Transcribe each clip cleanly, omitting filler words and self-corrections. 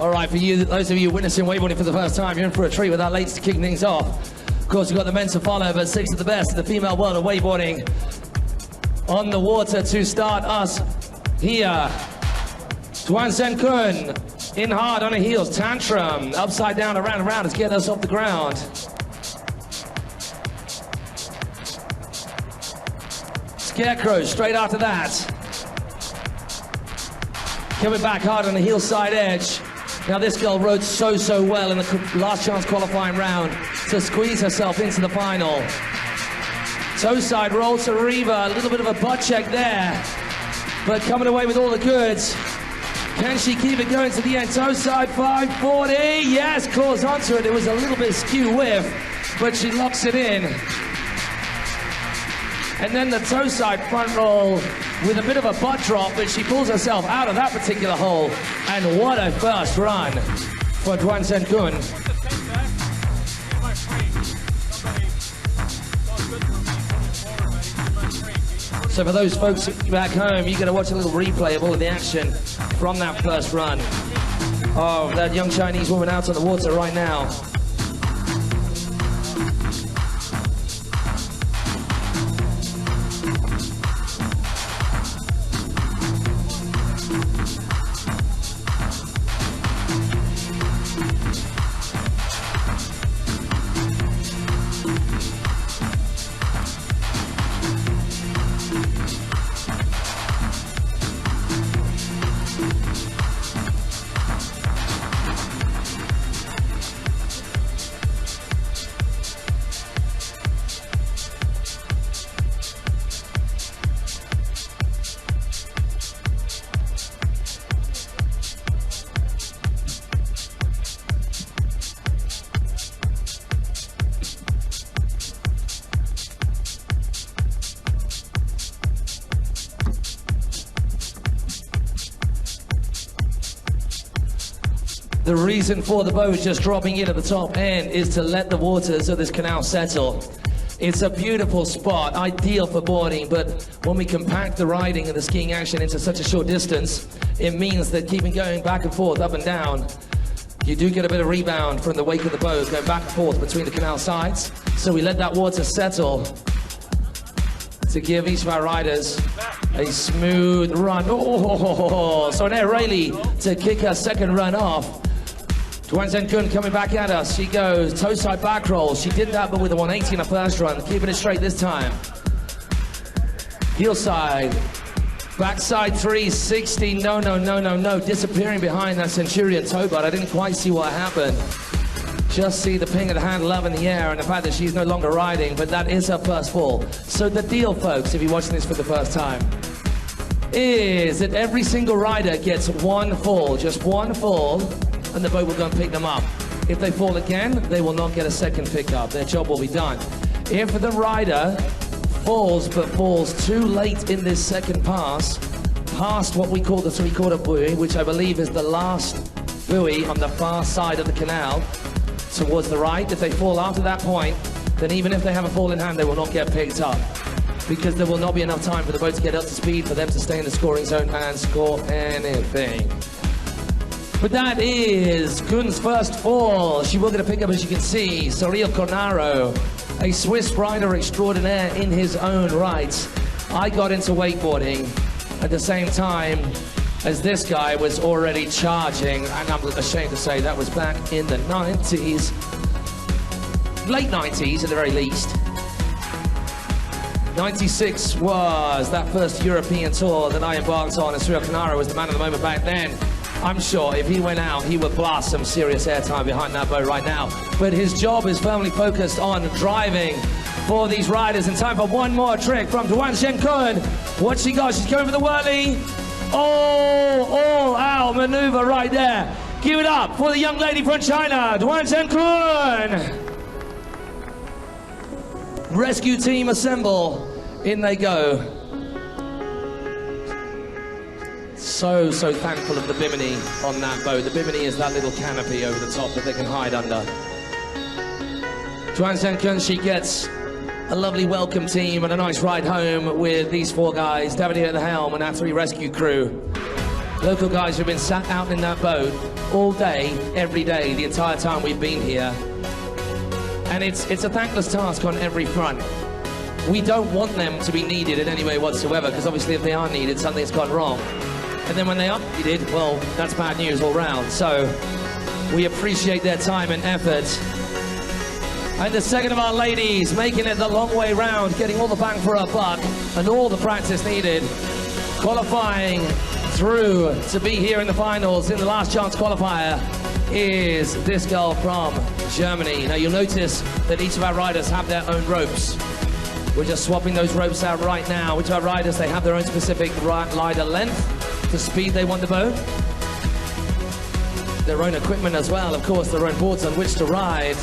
All right, for you, those of you witnessing wakeboarding for the first time, you're in for a treat with our ladies to kick things off. Of course, we've got the men to follow, but 6 of the best in the female world of wakeboarding on the water to start us here. Tuan Sen Kun in hard on her heels, tantrum, upside down, around and around to get us off the ground. Scarecrow straight after that. Coming back hard on the heel side edge. Now this girl rode so well in the last chance qualifying round to squeeze herself into the final. Toe side roll to Reva, a little bit of a butt check there, but coming away with all the goods. Can she keep it going to the end? Toe side 540, yes, claws onto it. It was a little bit skew whiff, but she locks it in. And then the toe side front roll with a bit of a butt drop, but she pulls herself out of that particular hole. And what a first run for Tuan Sen Kun. So for those folks back home, you're gonna watch a little replay of all of the action from that first run of that young Chinese woman out on the water right now. The reason for the boat just dropping in at the top end is to let the waters of this canal settle. It's a beautiful spot, ideal for boarding, but when we compact the riding and the skiing action into such a short distance, it means that keeping going back and forth, up and down, you do get a bit of rebound from the wake of the boat, going back and forth between the canal sides. So we let that water settle to give each of our riders a smooth run. Oh, so now Rayleigh to kick her second run off. Tuan Sen Kun coming back at us. She goes toe side back roll. She did that, but with a 180 in her first run, keeping it straight this time. Heel side, backside 360. No. Disappearing behind that Centurion toe bar. I didn't quite see what happened. Just see the ping of the handle up in the air and the fact that she's no longer riding, but that is her first fall. So the deal, folks, if you're watching this for the first time, is that every single rider gets one fall, just one fall, and the boat will go and pick them up. If they fall again, they will not get a second pickup. Their job will be done. If the rider falls, but falls too late in this second pass, past what we call the three-quarter buoy, which I believe is the last buoy on the far side of the canal, towards the right, if they fall after that point, then even if they have a fall in hand, they will not get picked up, because there will not be enough time for the boat to get up to speed for them to stay in the scoring zone and score anything. But that is Kun's first fall. She will get a pickup, as you can see. Cyril Cornaro, a Swiss rider extraordinaire in his own right. I got into wakeboarding at the same time as this guy was already charging, and I'm ashamed to say that was back in the 90s. Late 90s at the very least. 96 was that first European tour that I embarked on, and Cyril Cornaro was the man of the moment back then. I'm sure if he went out, he would blast some serious airtime behind that boat right now. But his job is firmly focused on driving for these riders. In time for one more trick from Tuan Sen Kun. What she got? She's going for the whirly. All out maneuver right there. Give it up for the young lady from China, Tuan Sen Kun. Rescue team assemble. In they go. So thankful of the bimini on that boat. The bimini is that little canopy over the top that they can hide under. Tuan Sen Kun, she gets a lovely welcome team and a nice ride home with these four guys, David at the helm and our 3 rescue crew. Local guys who've been sat out in that boat all day, every day, the entire time we've been here. And it's a thankless task on every front. We don't want them to be needed in any way whatsoever, because obviously if they are needed, something's gone wrong. And then when they are needed, well, that's bad news all round. So we appreciate their time and effort. And the second of our ladies, making it the long way round, getting all the bang for her buck and all the practice needed, qualifying through to be here in the finals in the last chance qualifier, is this girl from Germany. Now you'll notice that each of our riders have their own ropes. We're just swapping those ropes out right now. Each of our riders, they have their own specific rider length, the speed they want the boat, their own equipment as well, of course, their own boards on which to ride.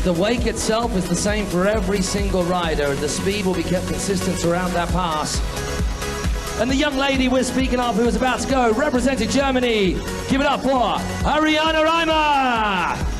The wake itself is the same for every single rider. The speed will be kept consistent around that pass. And the young lady we're speaking of who is about to go, representing Germany, give it up for Ariane Reimer!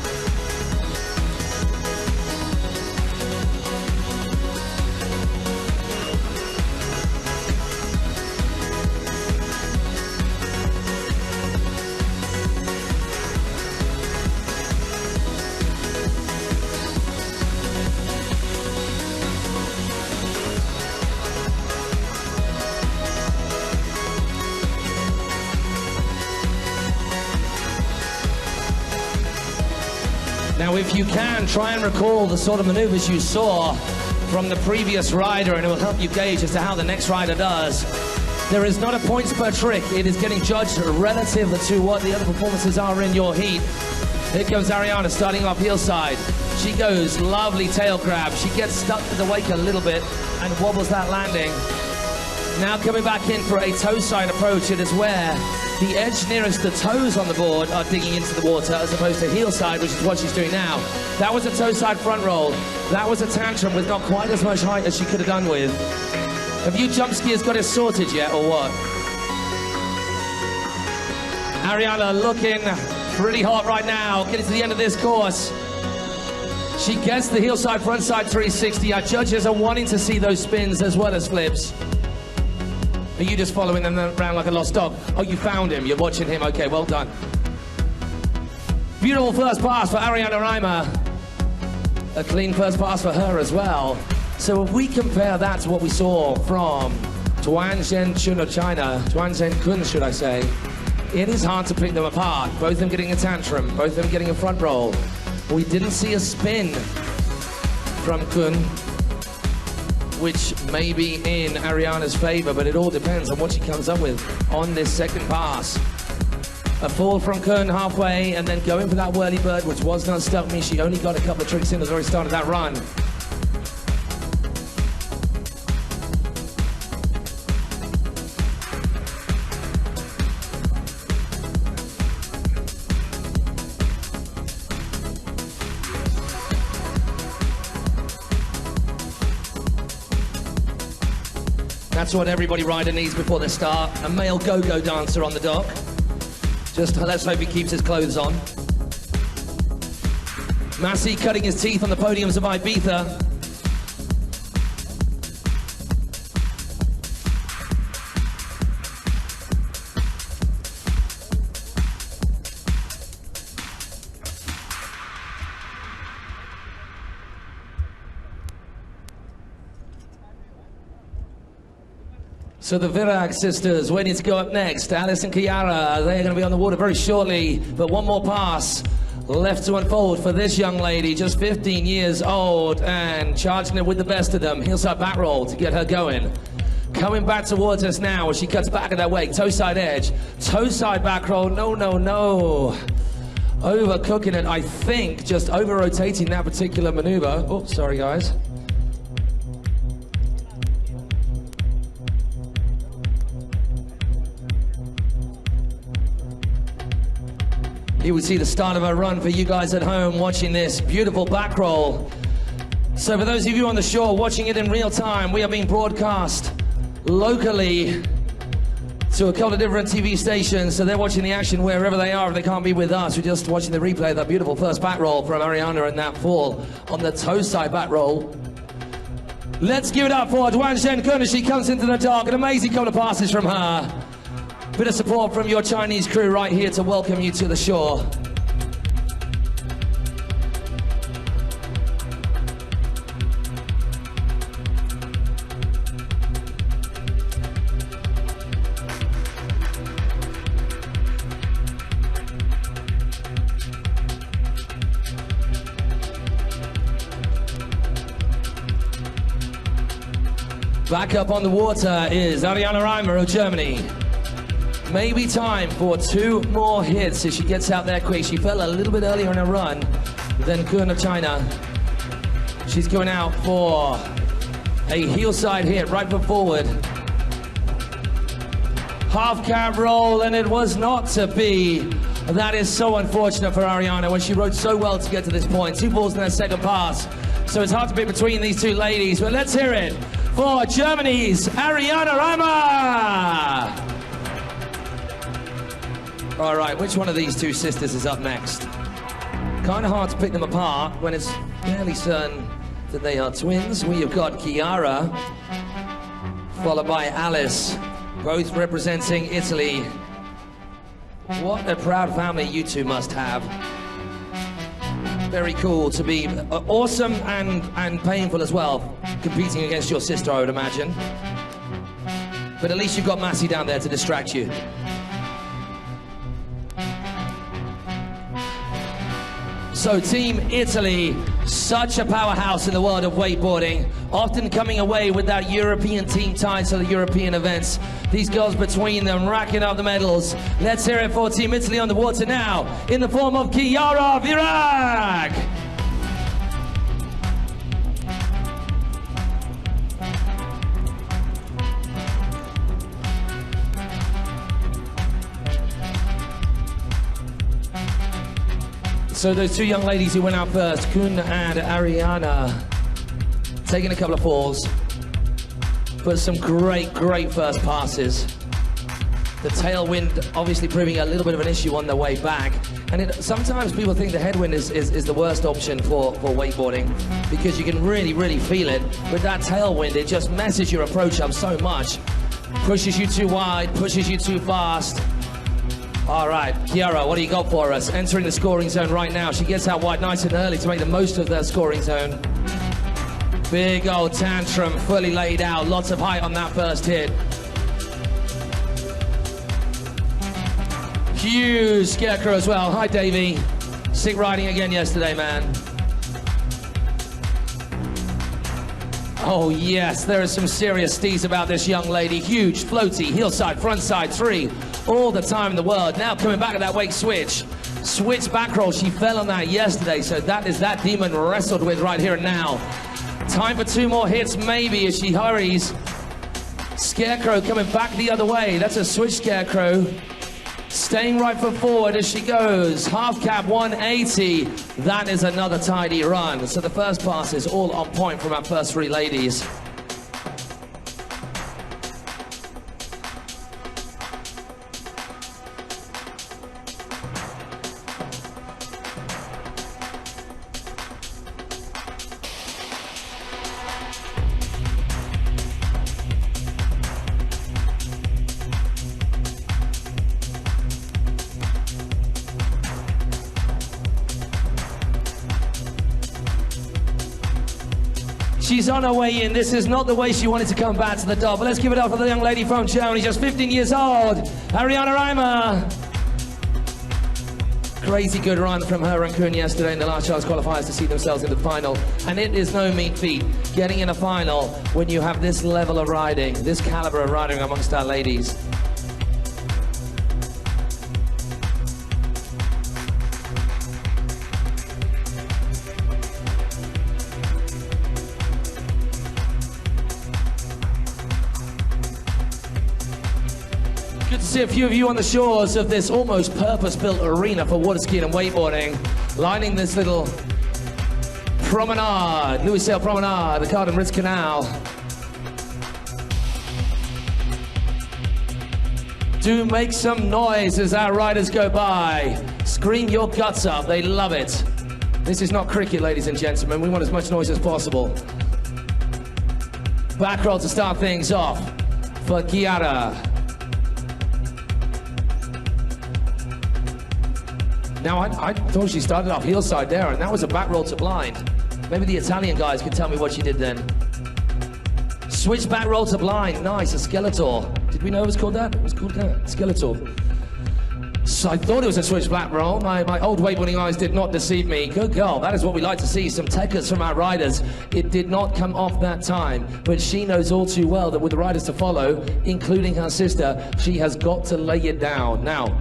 Now, if you can, try and recall the sort of maneuvers you saw from the previous rider, and it will help you gauge as to how the next rider does. There is not a points per trick. It is getting judged relative to what the other performances are in your heat. Here comes Ariana starting off heel side. She goes, lovely tail grab. She gets stuck to the wake a little bit and wobbles that landing. Now coming back in for a toe side approach. It is where the edge nearest the toes on the board are digging into the water as opposed to heel side, which is what she's doing now. That was a toe side front roll. That was a tantrum with not quite as much height as she could have done with. Have you jump skiers got it sorted yet, or what? Ariana looking pretty hot right now, getting to the end of this course. She gets the heel side, front side 360. Our judges are wanting to see those spins as well as flips. Are you just following them around like a lost dog? Oh, you found him. You're watching him. Okay, well done. Beautiful first pass for Ariane Reimer. A clean first pass for her as well. So if we compare that to what we saw from Tuanzhen Chun of China, Tuanzhen Kun, should I say, it is hard to pick them apart. Both of them getting a tantrum, both of them getting a front roll. We didn't see a spin from Kun, which may be in Ariana's favor, but it all depends on what she comes up with on this second pass. A fall from Kun halfway, and then going for that whirly bird, which was not stuck me. She only got a couple of tricks in at the very start of that run. That's what everybody rider needs before they start. A male go-go dancer on the dock. Just let's hope he keeps his clothes on. Massey cutting his teeth on the podiums of Ibiza. So the VIRAG sisters waiting to go up next. Alice and Kiara, they're going to be on the water very shortly. But one more pass left to unfold for this young lady, just 15 years old, and charging it with the best of them. Heelside back roll to get her going. Coming back towards us now as she cuts back at that wake. Toe side edge, toe side back roll. No, no, no. Overcooking it, I think, just over-rotating that particular maneuver. Oh, sorry, guys. You would see the start of a run for you guys at home watching this beautiful back roll. So for those of you on the shore watching it in real time, we are being broadcast locally to a couple of different TV stations, so they're watching the action wherever they are if they can't be with us. We're just watching the replay of that beautiful first back roll from Ariana and that fall on the toe side back roll. Let's give it up for Duan Shen Kun as she comes into the dock. An amazing couple of passes from her. Bit of support from your Chinese crew right here to welcome you to the shore. Back up on the water is Ariana Reimer of Germany. Maybe time for 2 more hits if she gets out there quick. She fell a little bit earlier in her run than Kun of China. She's going out for a heel side hit, right foot forward. Half cab roll, and it was not to be. That is so unfortunate for Ariana when she rode so well to get to this point. 2 balls in her second pass. So it's hard to pick between these 2 ladies, but let's hear it for Germany's Ariana Reimer. All right, which one of these 2 sisters is up next? Kind of hard to pick them apart when it's fairly certain that they are twins. We have got Chiara, followed by Alice, both representing Italy. What a proud family you 2 must have. Very cool to be awesome and painful as well, competing against your sister, I would imagine. But at least you've got Massey down there to distract you. So Team Italy, such a powerhouse in the world of wakeboarding, often coming away with that European team title at European events. These girls between them racking up the medals. Let's hear it for Team Italy on the water now, in the form of Chiara VIRAG. So those 2 young ladies who went out first, Kun and Ariana, taking a couple of falls, but some great first passes. The tailwind obviously proving a little bit of an issue on their way back. And sometimes people think the headwind is the worst option for wakeboarding, because you can really feel it. With that tailwind, it just messes your approach up so much. Pushes you too wide, pushes you too fast. All right, Chiara, what do you got for us? Entering the scoring zone right now. She gets out wide nice and early to make the most of that scoring zone. Big old tantrum, fully laid out. Lots of height on that first hit. Huge scarecrow as well. Hi, Davey. Sick riding again yesterday, man. Oh, yes, there is some serious steez about this young lady. Huge, floaty, heel side, front side, 3. All the time in the world. Now coming back at that wake switch. Switch back roll. She fell on that yesterday, so that is that demon wrestled with right here and now. Time for 2 more hits, maybe, as she hurries. Scarecrow coming back the other way. That's a switch scarecrow. Staying right foot forward as she goes. Half cab 180. That is another tidy run. So the first pass is all on point from our first 3 ladies. She's on her way in. This is not the way she wanted to come back to the double. Let's give it up for the young lady from Germany, just 15 years old, Ariana Reimer. Crazy good run from her and Kun yesterday in the last chance qualifiers to see themselves in the final. And it is no mean feat getting in a final when you have this level of riding, this caliber of riding amongst our ladies. Good to see a few of you on the shores of this almost purpose-built arena for water skiing and wakeboarding, lining this little promenade, Louis Sail Promenade, the Carden Ritz Canal. Do make some noise as our riders go by. Scream your guts up, they love it. This is not cricket, ladies and gentlemen. We want as much noise as possible. Back roll to start things off for Chiara. Now, I thought she started off heel side there, and that was a back roll to blind. Maybe the Italian guys can tell me what she did then. Switch back roll to blind. Nice, a Skeletor. Did we know it was called that? It was called that, Skeletor. So I thought it was a switch back roll. My old wakeboarding eyes did not deceive me. Good girl, that is what we like to see, some techers from our riders. It did not come off that time, but she knows all too well that with the riders to follow, including her sister, she has got to lay it down. Now,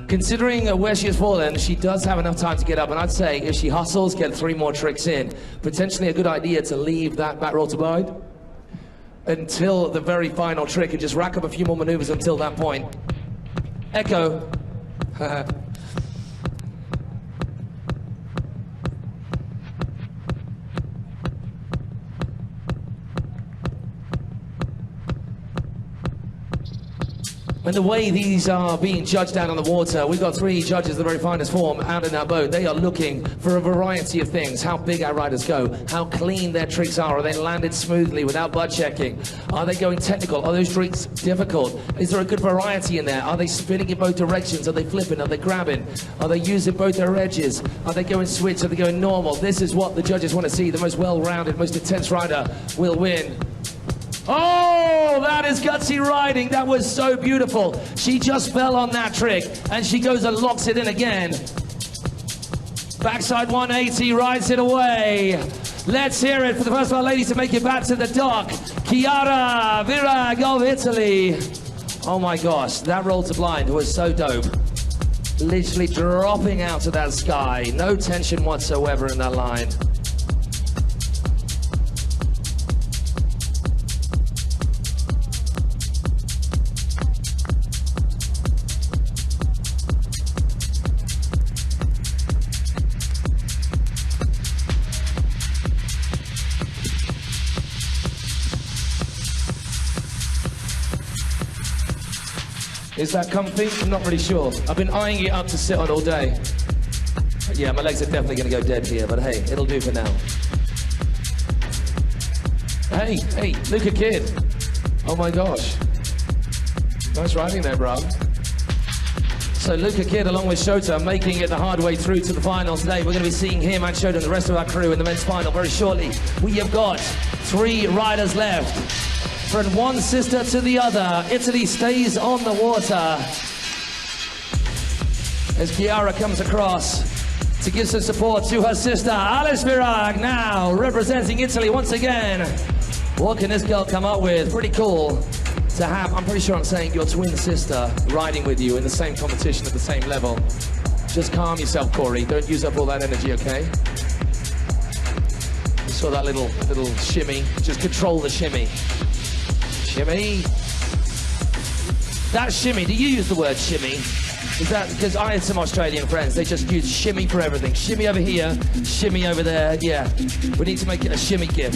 considering where she has fallen, she does have enough time to get up, and I'd say if she hustles, get 3 more tricks in, potentially a good idea to leave that back roll to blind until the very final trick and just rack up a few more maneuvers until that point. Echo. And the way these are being judged out on the water, we've got 3 judges of the very finest form out in our boat. They are looking for a variety of things. How big our riders go, how clean their tricks are they landed smoothly without butt checking? Are they going technical? Are those tricks difficult? Is there a good variety in there? Are they spinning in both directions? Are they flipping? Are they grabbing? Are they using both their edges? Are they going switch? Are they going normal? This is what the judges want to see. The most well-rounded, most intense rider will win. Oh, that is gutsy riding. That was so beautiful. She just fell on that trick, and she goes and locks it in again. Backside 180, rides it away. Let's hear it for the first of our ladies to make it back to the dock. Chiara VIRAG of Italy. Oh my gosh, that roll to blind was so dope. Literally dropping out of that sky. No tension whatsoever in that line. Is that comfy? I'm not really sure. I've been eyeing it up to sit on all day. Yeah, my legs are definitely going to go dead here, but hey, it'll do for now. Hey, Luca Kid. Oh my gosh. Nice riding there, bro. So Luca Kid along with Shota making it the hard way through to the final today. We're going to be seeing him and Shota and the rest of our crew in the men's final very shortly. We have got 3 riders left. From one sister to the other, Italy stays on the water. As Chiara comes across to give some support to her sister, Alice VIRAG, now representing Italy once again. What can this girl come up with? Pretty cool to have, I'm pretty sure I'm saying, your twin sister riding with you in the same competition at the same level. Just calm yourself, Corey. Don't use up all that energy, okay? You saw that little shimmy. Just control the shimmy. Shimmy. That shimmy, do you use the word shimmy? Is that, because I had some Australian friends, they just use shimmy for everything. Shimmy over here, shimmy over there, yeah. We need to make it a shimmy gif.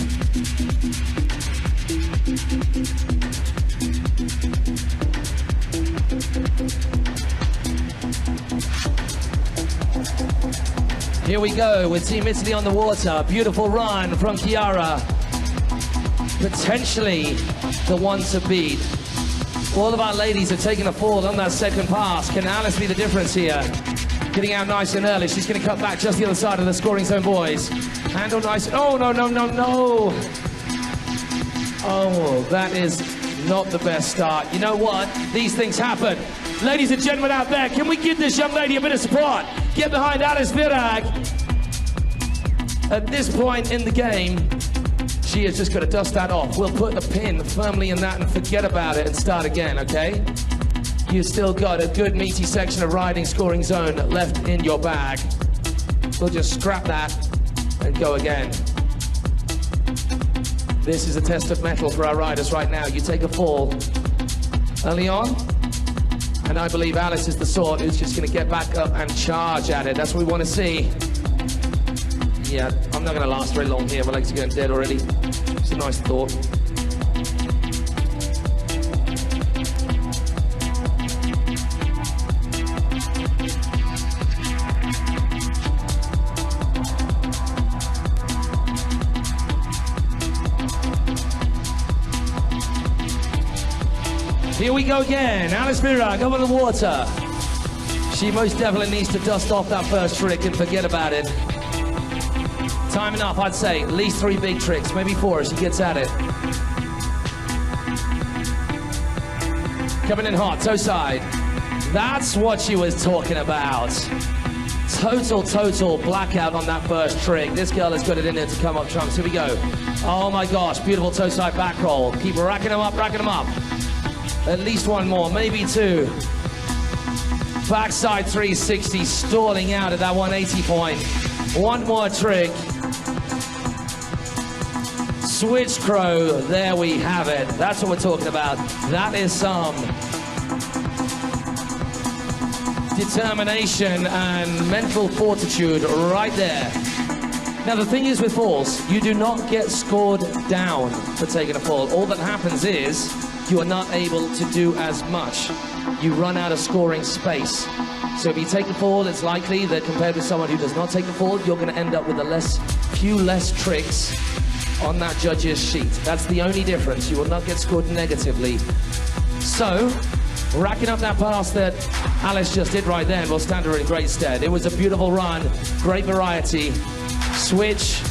Here we go with Team Italy on the water. Beautiful run from Chiara. Potentially the one to beat. All of our ladies are taking a fall on that second pass. Can Alice be the difference here? Getting out nice and early. She's going to cut back just the other side of the scoring zone, boys. Handle nice. Oh, no. Oh, that is not the best start. You know what? These things happen. Ladies and gentlemen out there, can we give this young lady a bit of support? Get behind Alice VIRAG. At this point in the game, she has just got to dust that off. We'll put the pin firmly in that and forget about it and start again, okay? You've still got a good meaty section of riding scoring zone left in your bag. We'll just scrap that and go again. This is a test of mettle for our riders right now. You take a fall early on, and I believe Alice is the sort who's just going to get back up and charge at it. That's what we want to see. Yeah, I'm not going to last very long here. My legs are going dead already. It's a nice thought. Here we go again. Alice VIRAG over the water. She most definitely needs to dust off that first trick and forget about it. Time enough, I'd say. At least 3 big tricks, maybe 4 as she gets at it. Coming in hot, toe side. That's what she was talking about. Total blackout on that first trick. This girl has got it in there to come up trumps. Here we go. Oh my gosh, beautiful toe side back roll. Keep racking them up, At least 1 more, maybe 2. Backside 360, stalling out at that 180 point. 1 more trick. Switch crow, there we have it. That's what we're talking about. That is some determination and mental fortitude right there. Now the thing is with falls, you do not get scored down for taking a fall. All that happens is you are not able to do as much. You run out of scoring space. So if you take the fall, it's likely that compared with someone who does not take the fall, you're going to end up with few less tricks on that judge's sheet. That's the only difference. You will not get scored negatively. So, racking up that pass that Alice just did right then will stand her in great stead. It was a beautiful run, great variety. Switch,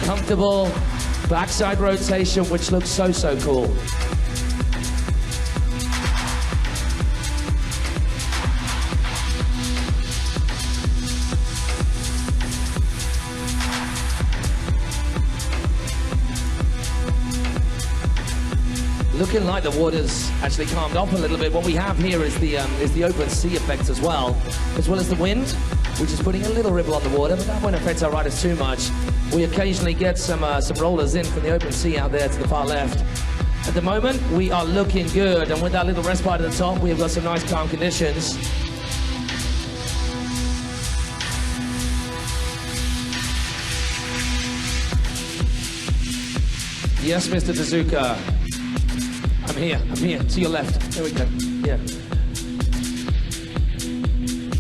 comfortable, backside rotation, which looks so cool. Looking like the water's actually calmed off a little bit. What we have here is the open sea effect as well as the wind, which is putting a little ripple on the water, but that won't affect our riders too much. We occasionally get some rollers in from the open sea out there to the far left. At the moment, we are looking good, and with that little respite at the top, we have got some nice calm conditions. Yes, Mr. Tezuka. I'm here, to your left. There we go, yeah.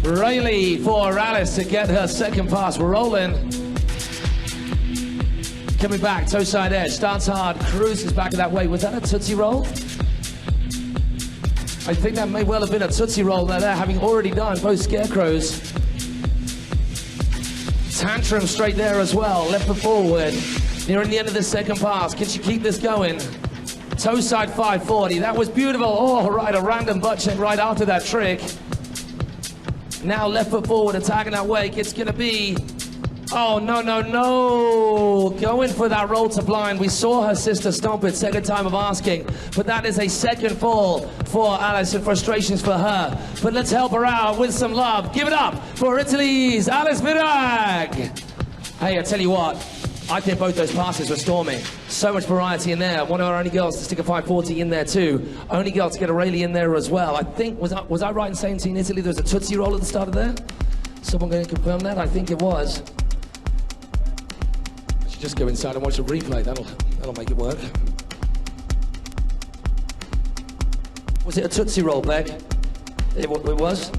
Really for Alice to get her second pass. We're rolling. Coming back, toe side edge, starts hard, cruises back that way. Was that a Tootsie Roll? I think that may well have been a Tootsie Roll there, having already done both scarecrows. Tantrum straight there as well, left foot forward. Nearing the end of the second pass, can she keep this going? Toe side 540, that was beautiful. Oh, right, a random butt check right after that trick. Now left foot forward, attacking that wake. It's gonna be, oh, no. Going for that roll to blind. We saw her sister stomp it, second time of asking. But that is a second fall for Alice and frustrations for her. But let's help her out with some love. Give it up for Italy's Alice VIRAG. Hey, I tell you what, I think both those passes were storming. So much variety in there. One of our only girls to stick a 540 in there too. Only girl to get a Rayleigh in there as well. I think, was I right in saying Team Italy there was a Tootsie Roll at the start of there? Someone going to confirm that? I think it was. I should just go inside and watch a replay. That'll make it work. Was it a Tootsie Roll, Beck? It was?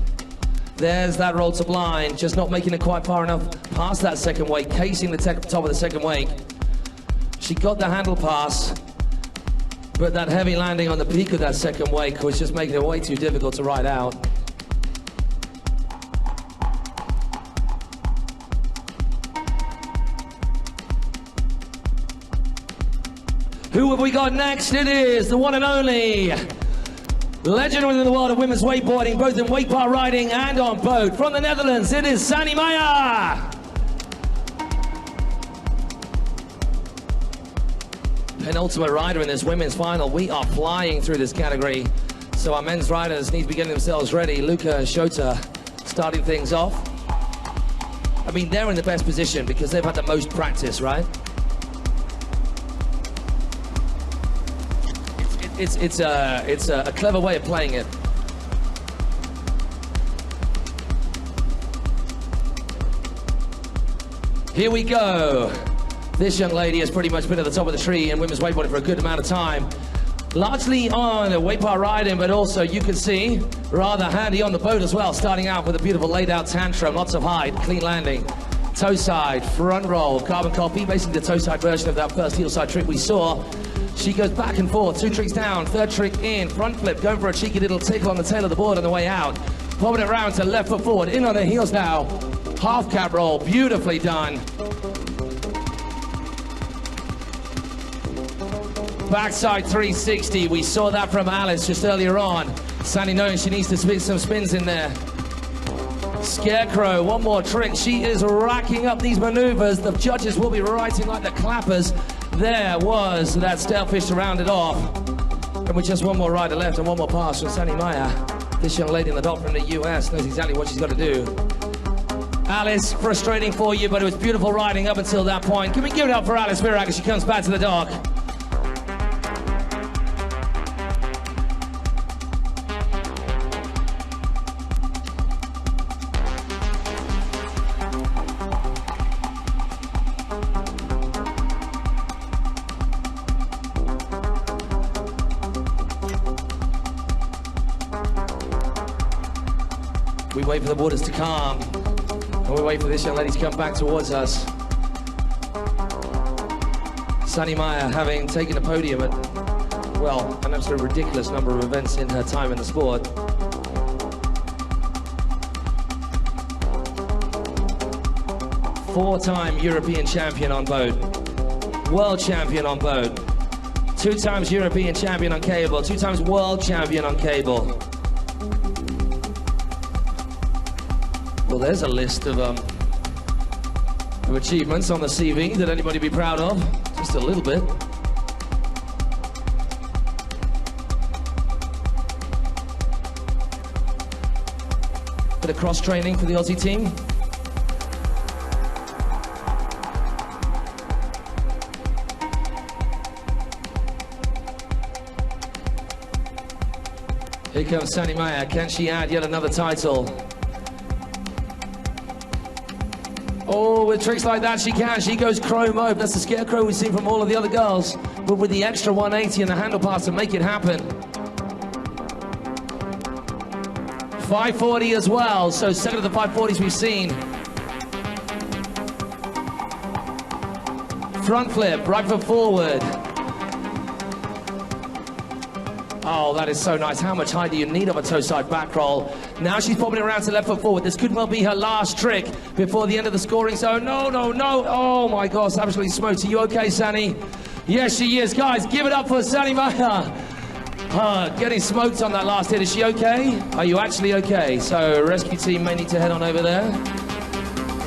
There's that roll to blind, just not making it quite far enough past that second wake, casing the top of the second wake. She got the handle pass, but that heavy landing on the peak of that second wake was just making it way too difficult to ride out. Who have we got next? It is the one and only legend within the world of women's wakeboarding, both in wake park riding and on boat. From the Netherlands, it is Sanne Meijer. Penultimate rider in this women's final. We are flying through this category, so our men's riders need to be getting themselves ready. Luca and Shota starting things off. I mean, they're in the best position because they've had the most practice, right? It's a clever way of playing it. Here we go. This young lady has pretty much been at the top of the tree in women's wakeboarding for a good amount of time. Largely on a wake park riding, but also you can see rather handy on the boat as well. Starting out with a beautiful laid out tantrum, lots of height, clean landing. Toe side, front roll, carbon copy, basically the toe side version of that first heel side trick we saw. She goes back and forth, 2 tricks down, third trick in, front flip, going for a cheeky little tickle on the tail of the board on the way out. Popping it around to left foot forward, in on her heels now. Half cab roll, beautifully done. Backside 360, we saw that from Alice just earlier on. Sanne knowing she needs to spin some spins in there. Scarecrow, one more trick. She is racking up these maneuvers. The judges will be writing like the clappers. There was that Leqtaifiya to round it off. And with just one more rider left and one more pass from Sanne Meijer, this young lady in the dock from the US knows exactly what she's got to do. Alice, frustrating for you, but it was beautiful riding up until that point. Can we give it up for Alice VIRAG as she comes back to the dock? We wait for the waters to calm, and we wait for this young lady to come back towards us. Sanne Meijer, having taken a podium at, well, an absolute ridiculous number of events in her time in the sport. Four-time European champion on boat, world champion on boat, 2 times European champion on cable, 2 times world champion on cable. Well, there's a list of achievements on the CV that anybody be proud of, just a little bit. Bit of cross-training for the Aussie team. Here comes Sanne Meijer. Can she add yet another title? Oh, with tricks like that, she can. She goes chrome mode. That's the Scarecrow we've seen from all of the other girls, but with the extra 180 and the handle pass to make it happen. 540 as well, so 7 of the 540s we've seen. Front flip, right foot forward. Oh, that is so nice. How much height do you need of a toe side back roll? Now she's popping it around to left foot forward. This could well be her last trick before the end of the scoring zone. No, no, no. Oh my gosh, absolutely smoked. Are you okay, Sanne? Yes, she is. Guys, give it up for Sanne Meijer. Getting smoked on that last hit. Is she okay? Are you actually okay? So rescue team may need to head on over there.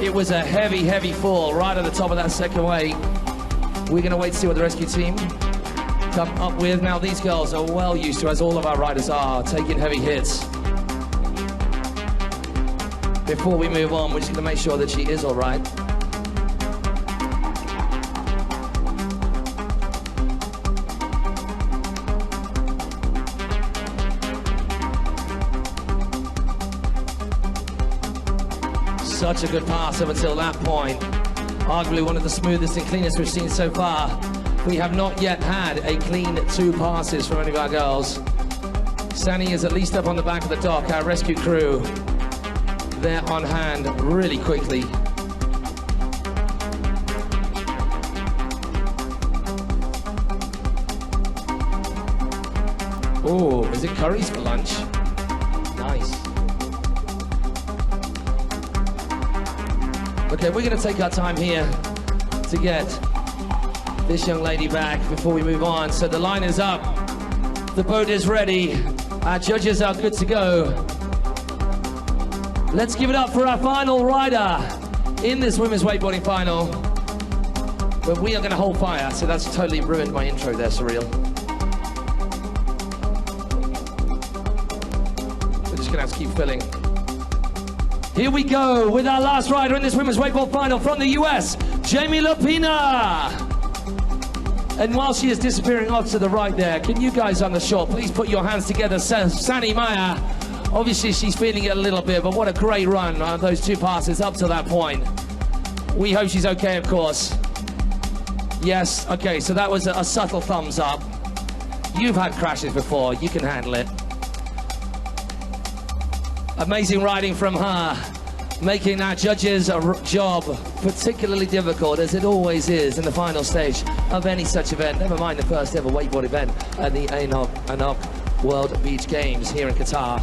It was a heavy, heavy fall right at the top of that second wave. We're going to wait to see what the rescue team come up with. Now these girls are well used to, as all of our riders are, taking heavy hits. Before we move on, we're just going to make sure that she is all right. Such a good pass up until that point. Arguably one of the smoothest and cleanest we've seen so far. We have not yet had a clean 2 passes from any of our girls. Sanne is at least up on the back of the dock. Our rescue crew, they're on hand really quickly. Oh, is it curries for lunch? Nice. Okay, we're going to take our time here to get this young lady back before we move on. So the line is up, the boat is ready, our judges are good to go. Let's give it up for our final rider in this women's wakeboarding final. But we are going to hold fire, so that's totally ruined my intro there, Surreal. We're just going to have to keep filling. Here we go with our last rider in this women's wakeboard final from the US, Jamie LOPINA. And while she is disappearing off to the right there, can you guys on the shore please put your hands together? Sanne Meijer, obviously she's feeling it a little bit, but what a great run on those 2 passes up to that point. We hope she's okay, of course. Yes, okay, so that was a subtle thumbs up. You've had crashes before, you can handle it. Amazing riding from her, making our judges' job particularly difficult, as it always is in the final stage of any such event, never mind the first ever wakeboard event at the ANOC World Beach Games here in Qatar.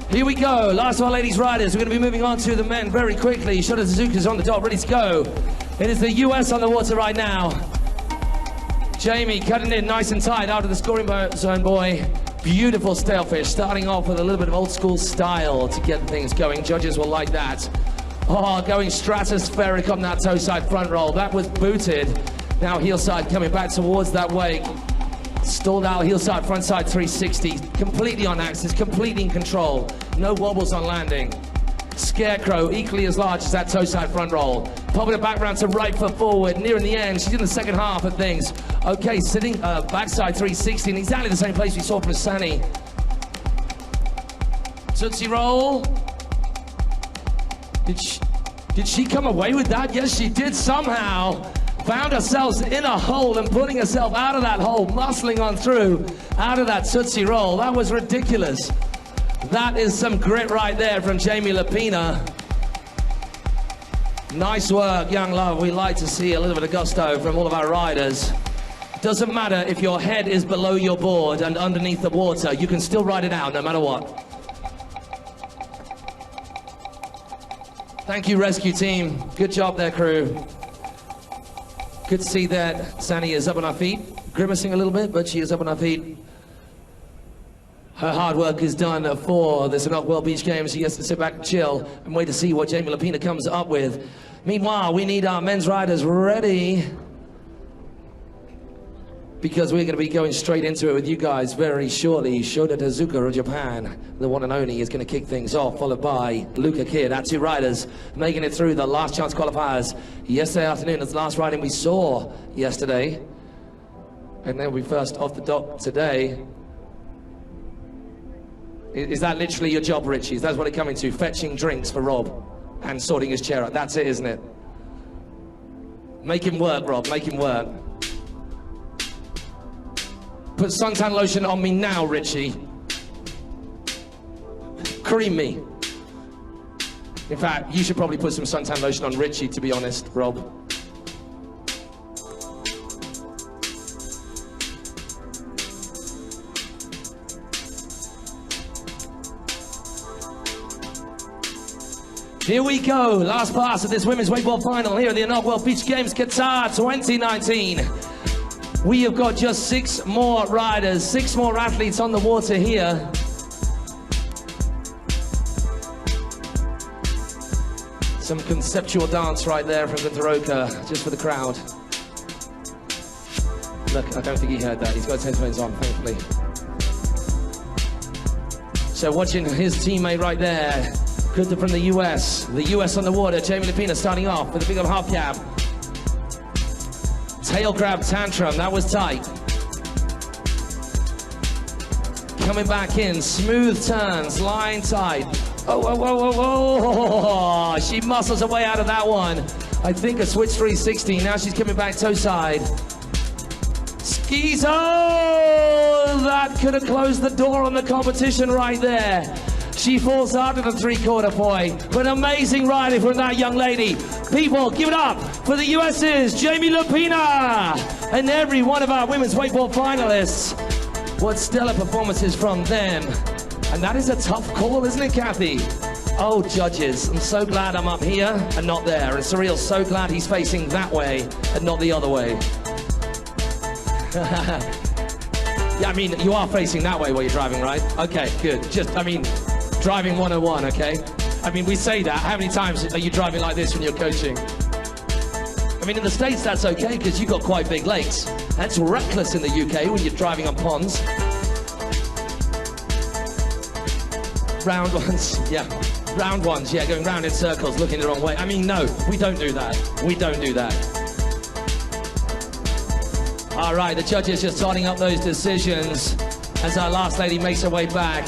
Here we go, last of our ladies riders. We're going to be moving on to the men very quickly. Shota Suzuka's on the top, ready to go. It is the US on the water right now. Jamie cutting in nice and tight out of the scoring zone, boy. Beautiful stalefish, starting off with a little bit of old school style to get things going. Judges will like that. Oh, going stratospheric on that toe side front roll. That was booted. Now heel side coming back towards that wake. Stalled out heel side, front side 360. Completely on axis, completely in control. No wobbles on landing. Scarecrow, equally as large as that toe side front roll. Popping it back round to right foot forward, nearing the end. She's in the second half of things. Okay, sitting backside 360 in exactly the same place we saw from Sanne. Tootsie roll. Did she come away with that? Yes, she did somehow. Found herself in a hole and putting herself out of that hole, muscling on through, out of that Tootsie roll. That was ridiculous. That is some grit right there from Jamie LOPINA. Nice work, young love. We like to see a little bit of gusto from all of our riders. Doesn't matter if your head is below your board and underneath the water, you can still ride it out no matter what. Thank you, rescue team. Good job there, crew. Good to see that Sanne is up on her feet, grimacing a little bit, but she is up on her feet. Her hard work is done for this ANOC World Beach Games. She gets to sit back and chill and wait to see what Jamie LOPINA comes up with. Meanwhile, we need our men's riders ready, because we're going to be going straight into it with you guys very shortly. Shota Suzuka of Japan, the one and only, is going to kick things off, followed by Luca Kidd. Our two riders making it through the last chance qualifiers yesterday afternoon. That's the last riding we saw yesterday. And then we first off the dock today. Is that literally your job, Richie? That's what it's coming to, fetching drinks for Rob and sorting his chair out. That's it, isn't it? Make him work, Rob, make him work. Put suntan lotion on me now, Richie. Cream me. In fact, you should probably put some suntan lotion on Richie, to be honest, Rob. Here we go, last pass of this women's wakeboard final here at the ANOC World Beach Games Qatar 2019. We have got just 6 more riders, 6 more athletes on the water here. Some conceptual dance right there from Guntaroka, just for the crowd. Look, I don't think he heard that. He's got his headphones on, thankfully. So watching his teammate right there, Gunter from the US on the water. Jamie LOPINA starting off with a big old half cab. Tail grab tantrum, that was tight. Coming back in, smooth turns, line tight. Oh, oh, oh, oh, oh, she muscles her way out of that one. I think a switch 360, now she's coming back toe side. Skis, oh, that could have closed the door on the competition right there. She falls out of the 3/4 point, but amazing riding from that young lady. People, give it up for the US's Jamie LOPINA and every one of our women's wakeboard finalists. What stellar performances from them. And that is a tough call, isn't it, Kathy? Oh, judges, I'm so glad I'm up here and not there. And Surreal's so glad he's facing that way and not the other way. Yeah, I mean, you are facing that way while you're driving, right? Okay, good. Just, I mean, driving 101, okay? I mean, we say that. How many times are you driving like this when you're coaching? I mean, in the States, that's okay, because you've got quite big lakes. That's reckless in the UK when you're driving on ponds. Round ones, yeah. Round ones, yeah, going round in circles, looking the wrong way. I mean, no, we don't do that. We don't do that. All right, the judges just starting up those decisions as our last lady makes her way back.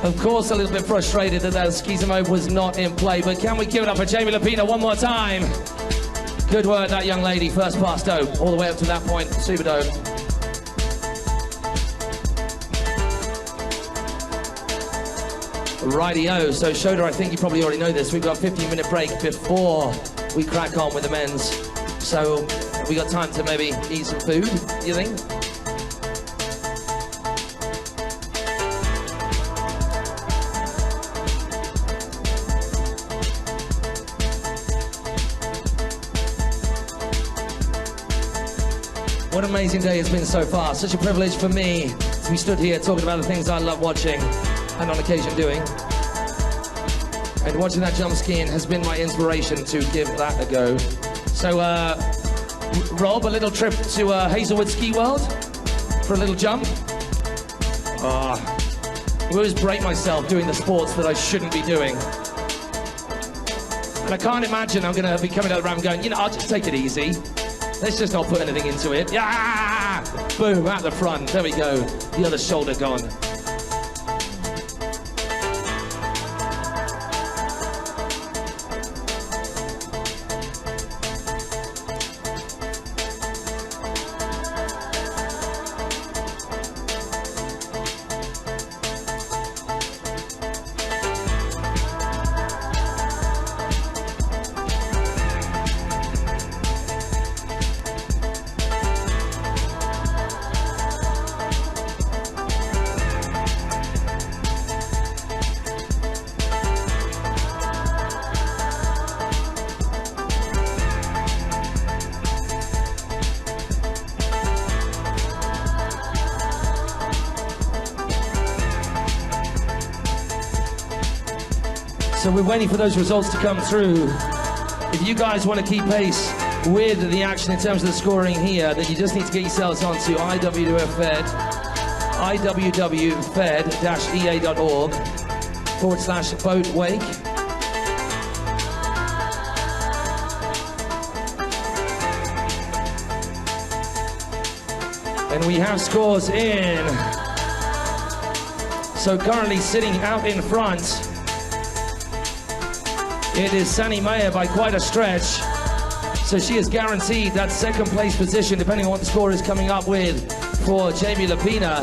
Of course, a little bit frustrated that that skis mode was not in play, but can we give it up for Jamie LOPINA one more time? Good work, that young lady. First pass dope, all the way up to that point. Super dope. Rightio, so Shota, I think you probably already know this. We've got a 15-minute break before we crack on with the men's. So we got time to maybe eat some food, you think? What an amazing day it's been so far. Such a privilege for me to be stood here talking about the things I love watching and on occasion doing. And watching that jump skiing has been my inspiration to give that a go. So, Rob, a little trip to Hazelwood Ski World for a little jump. I always break myself doing the sports that I shouldn't be doing. And I can't imagine I'm going to be coming out of the ramp going, you know, I'll just take it easy. Let's just not put anything into it. Yeah! Boom, at the front. There we go. The other shoulder gone. So we're waiting for those results to come through. If you guys want to keep pace with the action in terms of the scoring here, then you just need to get yourselves onto iwfed.ea.org/boat-wake. And we have scores in. So currently sitting out in front, it is Sanne Meijer by quite a stretch. So she is guaranteed that second place position, depending on what the score is coming up with for Jamie LOPINA.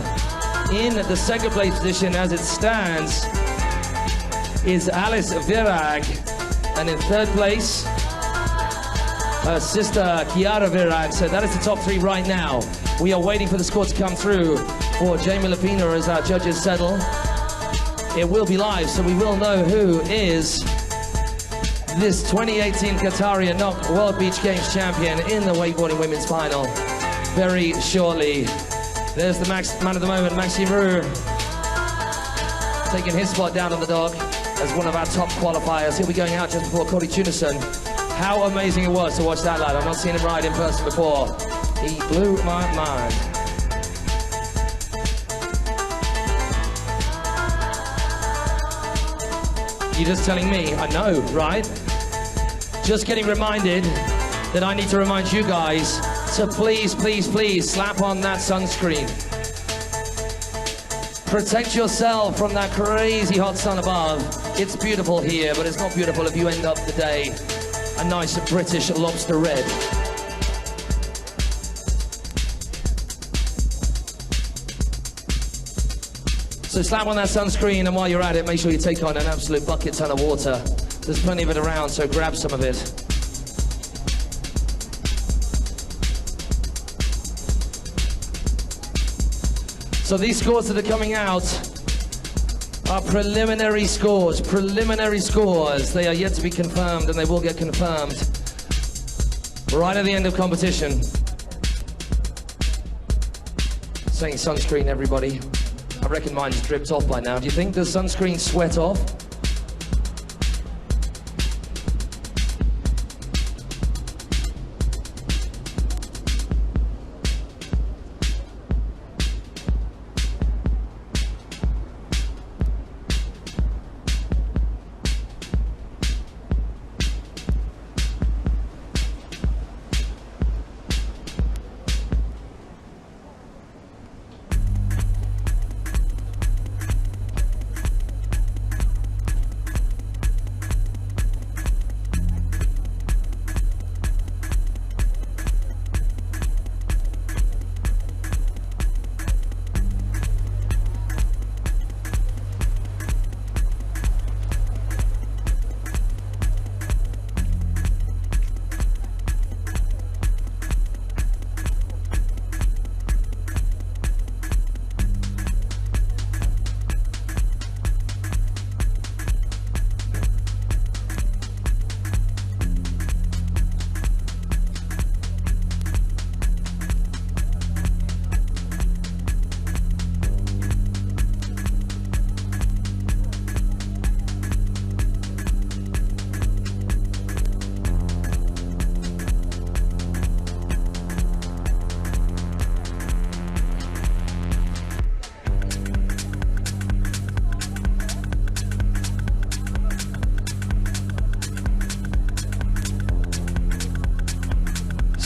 In the second place position as it stands is Alice VIRAG. And in third place, her sister Kiara VIRAG. So that is the top three right now. We are waiting for the score to come through for Jamie LOPINA as our judges settle. It will be live, so we will know who is this 2018 Qatar ANOC World Beach Games champion in the wakeboarding women's final very shortly. There's the man of the moment, Maxime Roux, taking his spot down on the dock as one of our top qualifiers. He'll be going out just before Cody Tunison. How amazing it was to watch that lad. I've not seen him ride in person before. He blew my mind. You're just telling me, I know, right? Just getting reminded that I need to remind you guys to please, please, please slap on that sunscreen. Protect yourself from that crazy hot sun above. It's beautiful here, but it's not beautiful if you end up the day a nice British lobster red. So slap on that sunscreen, and while you're at it, make sure you take on an absolute bucket ton of water. There's plenty of it around, so grab some of it. So these scores that are coming out are preliminary scores. Preliminary scores. They are yet to be confirmed, and they will get confirmed right at the end of competition. Saying sunscreen, everybody. I reckon mine's dripped off by now. Do you think the sunscreen sweat off?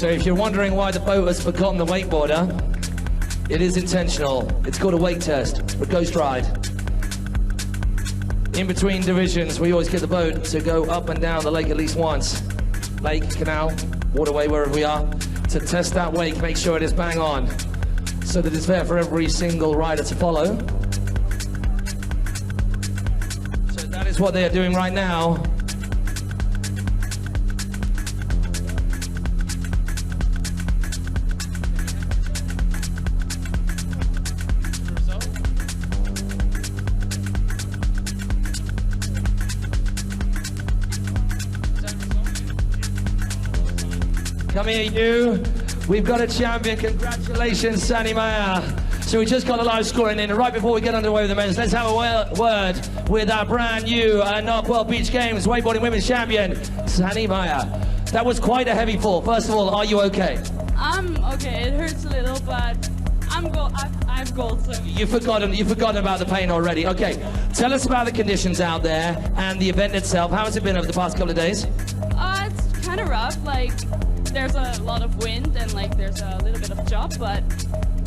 So if you're wondering why the boat has forgotten the wakeboarder, it is intentional. It's called a wake test, a ghost ride. In between divisions, we always get the boat to go up and down the lake at least once. Lake, canal, waterway, wherever we are, to test that wake, make sure it is bang on, so that it's there for every single rider to follow. So that is what they are doing right now. Come here, you. We've got a champion. Congratulations, Sanne Meijer. So we just got the live scoring in. And right before we get underway with the men's, let's have a word with our brand new ANOC World Beach Games wakeboarding women's champion, Sanne Meijer. That was quite a heavy fall. First of all, are you okay? I'm okay. It hurts a little, but I've gold. So. You've forgotten about the pain already. Okay, tell us about the conditions out there and the event itself. How has it been over the past couple of days? It's kind of rough. Like, there's a lot of wind and like there's a little bit of chop, but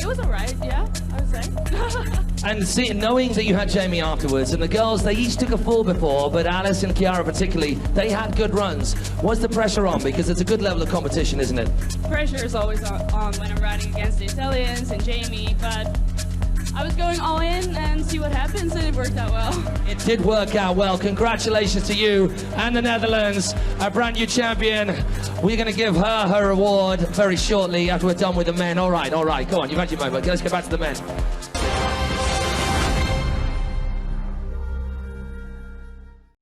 it was alright, yeah, I would say. And knowing that you had Jamie afterwards, and the girls, they each took a fall before, but Alice and Kiara particularly, they had good runs. What's the pressure on? Because it's a good level of competition, isn't it? Pressure is always on when I'm riding against the Italians and Jamie, but I was going all in and see what happens, and it worked out well. It did work out well. Congratulations to you and the Netherlands, our brand new champion. We're going to give her award very shortly after we're done with the men. All right, go on, you've had your moment. Let's get back to the men.